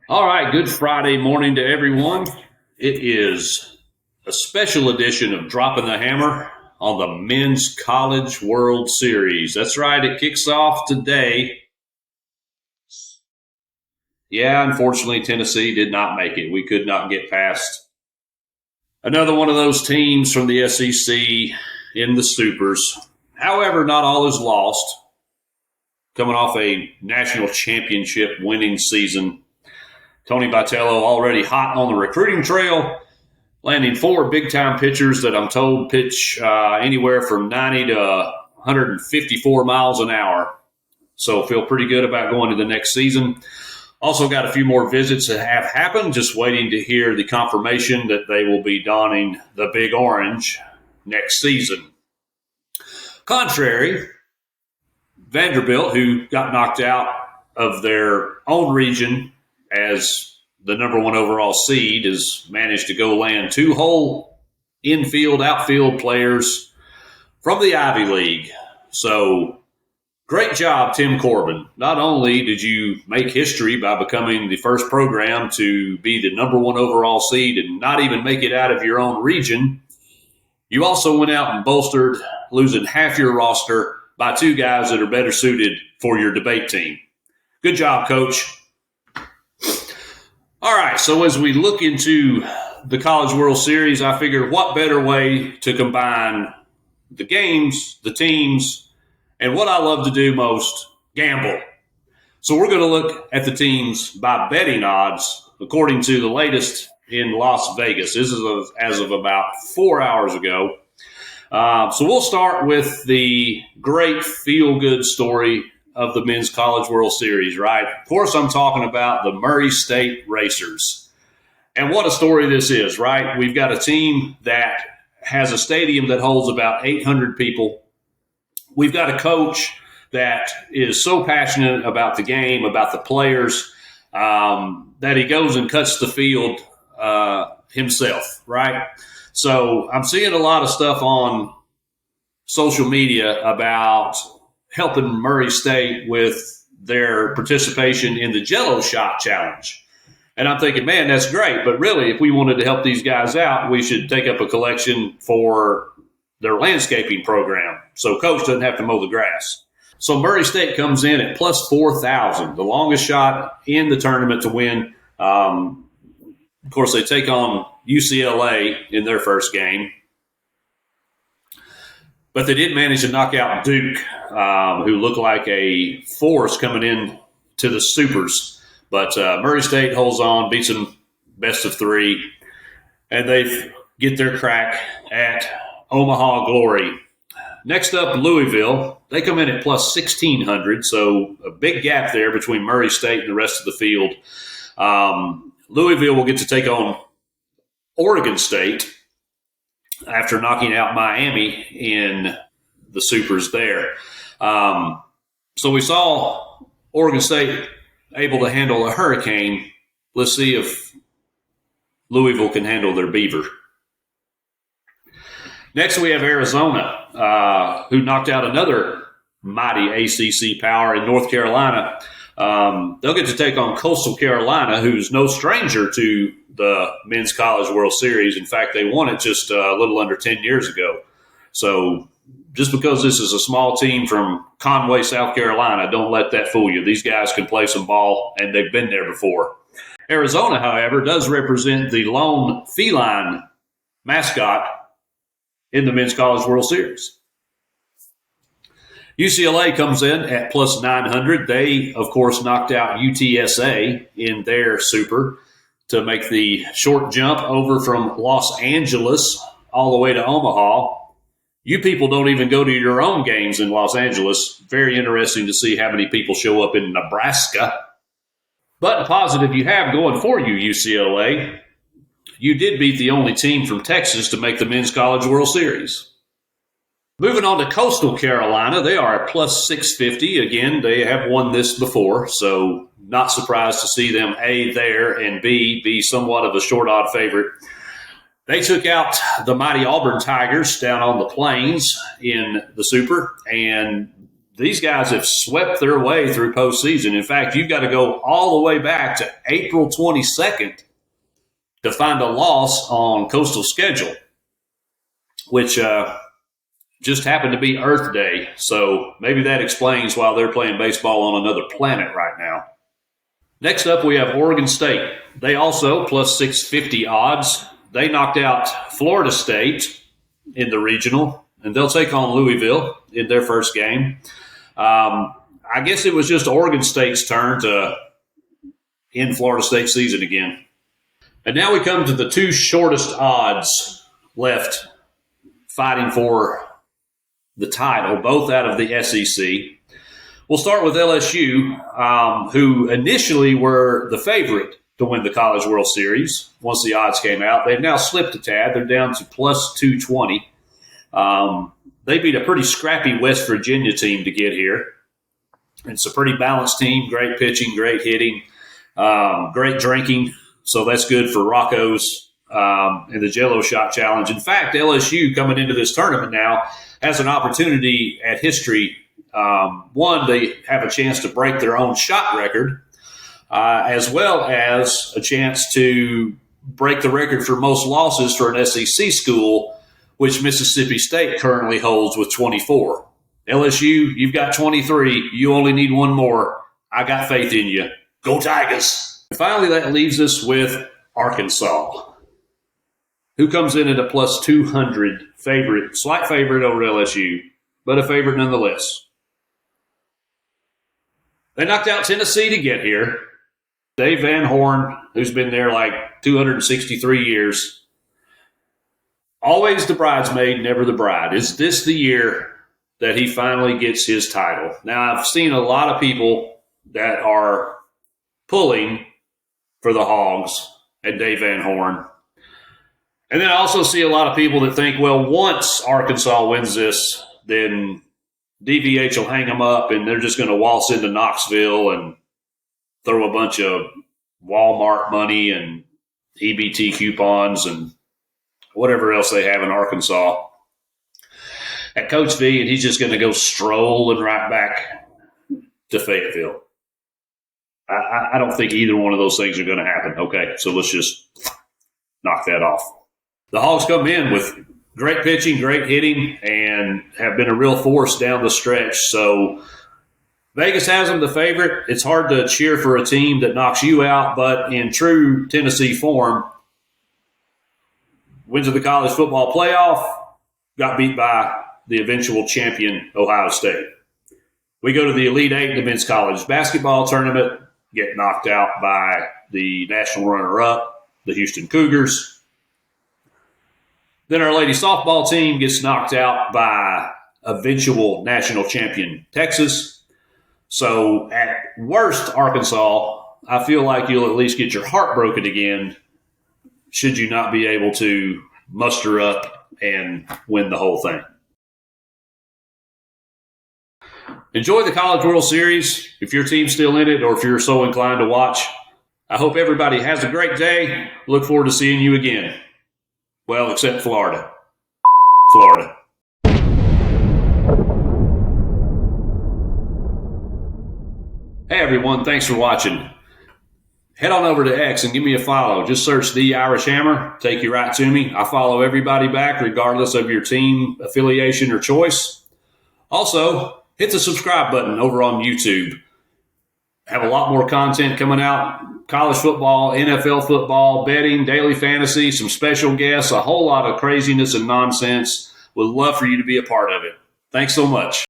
All right, good Friday morning to everyone. It is a special edition of Dropping the Hammer on the Men's College World Series. That's right, it kicks off today. Yeah, unfortunately, Tennessee did not make it. We could not get past another one of those teams from the SEC in the Supers. However, not all is lost. Coming off a national championship winning season, Tony Vitello already hot on the recruiting trail, landing 4 big-time pitchers that I'm told pitch anywhere from 90 to 154 miles an hour. So feel pretty good about going to the next season. Also got a few more visits that have happened, just waiting to hear the confirmation that they will be donning the big orange next season. Contrary, Vanderbilt, who got knocked out of their own region as the number 1 overall seed, has managed to go land 2 whole infield, outfield players from the Ivy League. So great job, Tim Corbin. Not only did you make history by becoming the first program to be the number 1 overall seed and not even make it out of your own region, you also went out and bolstered losing half your roster by 2 guys that are better suited for your debate team. Good job, Coach. All right, so as we look into the College World Series, I figured what better way to combine the games, the teams, and what I love to do most, gamble. So we're going to look at the teams by betting odds according to the latest in Las Vegas. This is as of about 4 hours ago. So we'll start with the great feel-good story of the Men's College World Series, right? Of course, I'm talking about the Murray State Racers. And what a story this is, right? We've got a team that has a stadium that holds about 800 people. We've got a coach that is so passionate about the game, about the players, that he goes and cuts the field himself, right? So I'm seeing a lot of stuff on social media about helping Murray State with their participation in the Jello Shot Challenge. And I'm thinking, man, that's great. But really, if we wanted to help these guys out, we should take up a collection for their landscaping program so Coach doesn't have to mow the grass. So Murray State comes in at plus 4,000, the longest shot in the tournament to win. Of course, they take on UCLA in their first game. But they did manage to knock out Duke, who looked like a force coming in to the Supers. But Murray State holds on, beats them best of 3, and they get their crack at Omaha Glory. Next up, Louisville. They come in at plus 1,600, so a big gap there between Murray State and the rest of the field. Louisville will get to take on Oregon State after knocking out Miami in the Supers there. So we saw Oregon State able to handle a hurricane. Let's see if Louisville can handle their beaver. Next, we have Arizona, who knocked out another mighty ACC power in North Carolina. They'll get to take on Coastal Carolina, who's no stranger to the Men's College World Series. In fact, they won it just a little under 10 years ago. So just because this is a small team from Conway, South Carolina, don't let that fool you. These guys can play some ball, and they've been there before. Arizona, however, does represent the lone feline mascot in the Men's College World Series. UCLA comes in at plus 900. They, of course, knocked out UTSA in their Super to make the short jump over from Los Angeles all the way to Omaha. You people don't even go to your own games in Los Angeles. Very interesting to see how many people show up in Nebraska. But a positive you have going for you, UCLA, you did beat the only team from Texas to make the Men's College World Series. Moving on to Coastal Carolina, they are at plus 650. Again, they have won this before, so not surprised to see them, A, there, and B, be somewhat of a short odd favorite. They took out the mighty Auburn Tigers down on the Plains in the Super, and these guys have swept their way through postseason. In fact, you've got to go all the way back to April 22nd to find a loss on Coastal's schedule, which just happened to be Earth Day. So maybe that explains why they're playing baseball on another planet right now. Next up, we have Oregon State. They also, plus 650 odds. They knocked out Florida State in the regional, and they'll take on Louisville in their first game. I guess it was just Oregon State's turn to end Florida State season again. And now we come to the two shortest odds left fighting for the title, both out of the SEC. We'll start with LSU, who initially were the favorite to win the College World Series once the odds came out. They've now slipped a tad. They're down to plus 220. They beat a pretty scrappy West Virginia team to get here. It's a pretty balanced team, great pitching, great hitting, great drinking. So that's good for Rocco's in the Jello Shot Challenge. In fact, LSU coming into this tournament now has an opportunity at history. One, they have a chance to break their own shot record, as well as a chance to break the record for most losses for an SEC school, which Mississippi State currently holds with 24. LSU, you've got 23. You only need one more. I got faith in you. Go Tigers. And finally, that leaves us with Arkansas, who comes in at a plus 200 favorite, slight favorite over LSU, but a favorite nonetheless. They knocked out Tennessee to get here. Dave Van Horn, who's been there like 263 years, always the bridesmaid, never the bride. Is this the year that he finally gets his title? Now, I've seen a lot of people that are pulling for the Hogs and Dave Van Horn. And then I also see a lot of people that think, well, once Arkansas wins this, then DVH will hang them up and they're just going to waltz into Knoxville and throw a bunch of Walmart money and EBT coupons and whatever else they have in Arkansas at Coach V, and he's just going to go strolling right back to Fayetteville. I don't think either one of those things are going to happen. Okay, so let's just knock that off. The Hogs come in with great pitching, great hitting, and have been a real force down the stretch. So Vegas has them the favorite. It's hard to cheer for a team that knocks you out, but in true Tennessee form, went to the college football playoff, got beat by the eventual champion Ohio State. We go to the Elite Eight in the men's college basketball tournament, get knocked out by the national runner-up, the Houston Cougars. Then our lady softball team gets knocked out by eventual national champion Texas. So at worst, Arkansas, I feel like you'll at least get your heart broken again should you not be able to muster up and win the whole thing. Enjoy the College World Series if your team's still in it or if you're so inclined to watch. I hope everybody has a great day. Look forward to seeing you again. Well, except Florida. Florida. Hey, everyone. Thanks for watching. Head on over to X and give me a follow. Just search The Irish Hammer. Take you right to me. I follow everybody back regardless of your team affiliation or choice. Also, hit the subscribe button over on YouTube. Have a lot more content coming out. College football, NFL football, betting, daily fantasy, some special guests, a whole lot of craziness and nonsense. Would love for you to be a part of it. Thanks so much.